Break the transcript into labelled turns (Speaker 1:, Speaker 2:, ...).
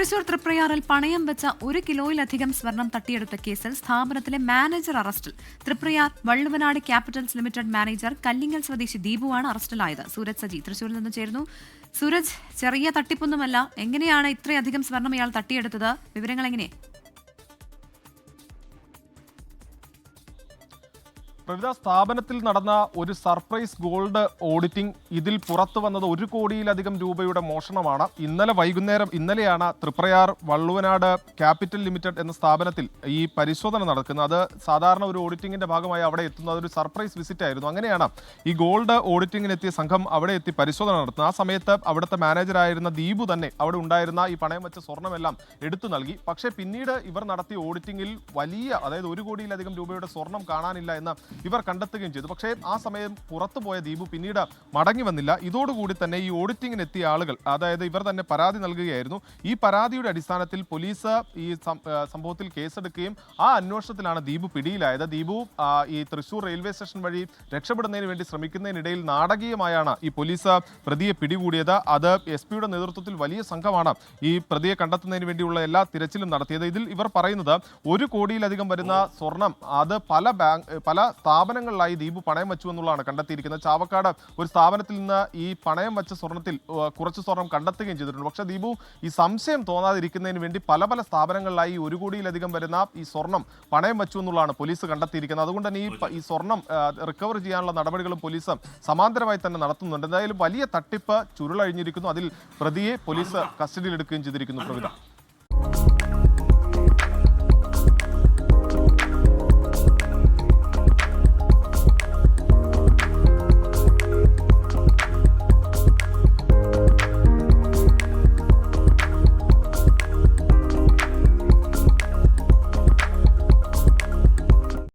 Speaker 1: തൃശൂർ തൃപ്രയാറിൽ പണയം വെച്ച 1 കിലോയിലധികം സ്വർണം തട്ടിയെടുത്ത കേസിൽ സ്ഥാപനത്തിലെ മാനേജർ അറസ്റ്റിൽ. Triprayar Valluvanad Capitals Limited manager Kallingal സ്വദേശി ദീപുവാണ് അറസ്റ്റിലായത്. സൂരജ് സജി തൃശൂരിൽ നിന്ന് ചേരുന്നു. സൂരജ്, ചെറിയ തട്ടിപ്പൊന്നുമല്ല. എങ്ങനെയാണ് ഇത്രയധികം സ്വർണം ഇയാൾ തട്ടിയെടുത്തത്? വിവരങ്ങൾ എങ്ങനെ?
Speaker 2: സ്ഥാപനത്തിൽ നടന്ന ഒരു സർപ്രൈസ് ഗോൾഡ് ഓഡിറ്റിംഗ്, ഇതിൽ പുറത്തു വന്നത് 1 കോടിയിലധികം രൂപയുടെ മോഷണമാണ്. ഇന്നലെയാണ് തൃപ്രയാർ വള്ളുവനാട് ക്യാപിറ്റൽ ലിമിറ്റഡ് എന്ന സ്ഥാപനത്തിൽ ഈ പരിശോധന നടക്കുന്നത്. അത് സാധാരണ ഒരു ഓഡിറ്റിംഗിന്റെ ഭാഗമായി അവിടെ എത്തുന്നത് ഒരു സർപ്രൈസ് വിസിറ്റ് ആയിരുന്നു. അങ്ങനെയാണ് ഈ ഗോൾഡ് ഓഡിറ്റിംഗിനെത്തിയ സംഘം അവിടെ എത്തി പരിശോധന നടത്തുന്നത്. ആ സമയത്ത് അവിടുത്തെ മാനേജറായിരുന്ന ദീപു തന്നെ അവിടെ ഉണ്ടായിരുന്ന ഈ പണയം വെച്ച സ്വർണ്ണമെല്ലാം എടുത്തു നൽകി. പക്ഷേ പിന്നീട് ഇവർ നടത്തിയ ഓഡിറ്റിംഗിൽ അതായത് 1 കോടിയിലധികം രൂപയുടെ സ്വർണം കാണാനില്ല എന്ന് ഇവർ കണ്ടെത്തുകയും ചെയ്തു. പക്ഷേ ആ സമയം പുറത്തുപോയ ദീപു പിന്നീട് മടങ്ങി വന്നില്ല. ഇതോടുകൂടി തന്നെ ഈ ഓഡിറ്റിംഗിന് എത്തിയ ആളുകൾ, അതായത് ഇവർ തന്നെ പരാതി നൽകുകയായിരുന്നു. ഈ പരാതിയുടെ അടിസ്ഥാനത്തിൽ പോലീസ് ഈ സംഭവത്തിൽ കേസെടുക്കുകയും ആ അന്വേഷണത്തിലാണ് ദീപു പിടിയിലായത്. ദീപു ഈ തൃശൂർ റെയിൽവേ സ്റ്റേഷൻ വഴി രക്ഷപ്പെടുന്നതിന് വേണ്ടി ശ്രമിക്കുന്നതിനിടയിൽ നാടകീയമായാണ് ഈ പോലീസ് പ്രതിയെ പിടികൂടിയത്. അത് SP-യുടെ നേതൃത്വത്തിൽ വലിയ സംഘമാണ് ഈ പ്രതിയെ കണ്ടെത്തുന്നതിന് വേണ്ടിയുള്ള എല്ലാ തിരച്ചിലും നടത്തിയത്. ഇതിൽ ഇവർ പറയുന്നത് 1 കോടിയിലധികം വരുന്ന സ്വർണം അത് പല സ്ഥാപനങ്ങളിലായി ദീപു പണയം വെച്ചു എന്നുള്ളതാണ് കണ്ടെത്തിയിരിക്കുന്നത്. ചാവക്കാട് ഒരു സ്ഥാപനത്തിൽ നിന്ന് ഈ പണയം വെച്ച സ്വർണത്തിൽ കുറച്ച് സ്വർണം കണ്ടെത്തുകയും ചെയ്തിട്ടുണ്ട്. പക്ഷേ ദീപു ഈ സംശയം തോന്നാതിരിക്കുന്നതിന് വേണ്ടി പല സ്ഥാപനങ്ങളിലായി 1 കോടിയിലധികം വരുന്ന ഈ സ്വർണം പണയം വെച്ചു എന്നുള്ളതാണ് പോലീസ് കണ്ടെത്തിയിരിക്കുന്നത്. അതുകൊണ്ട് തന്നെ ഈ സ്വർണം റിക്കവർ ചെയ്യാനുള്ള നടപടികളും പോലീസ് സമാന്തരമായി തന്നെ നടത്തുന്നുണ്ട്. എന്തായാലും വലിയ തട്ടിപ്പ് ചുരുളഴിഞ്ഞിരിക്കുന്നു. അതിൽ പ്രതിയെ പോലീസ് കസ്റ്റഡിയിലെടുക്കുകയും ചെയ്തിരിക്കുന്നു. പ്രവിധ.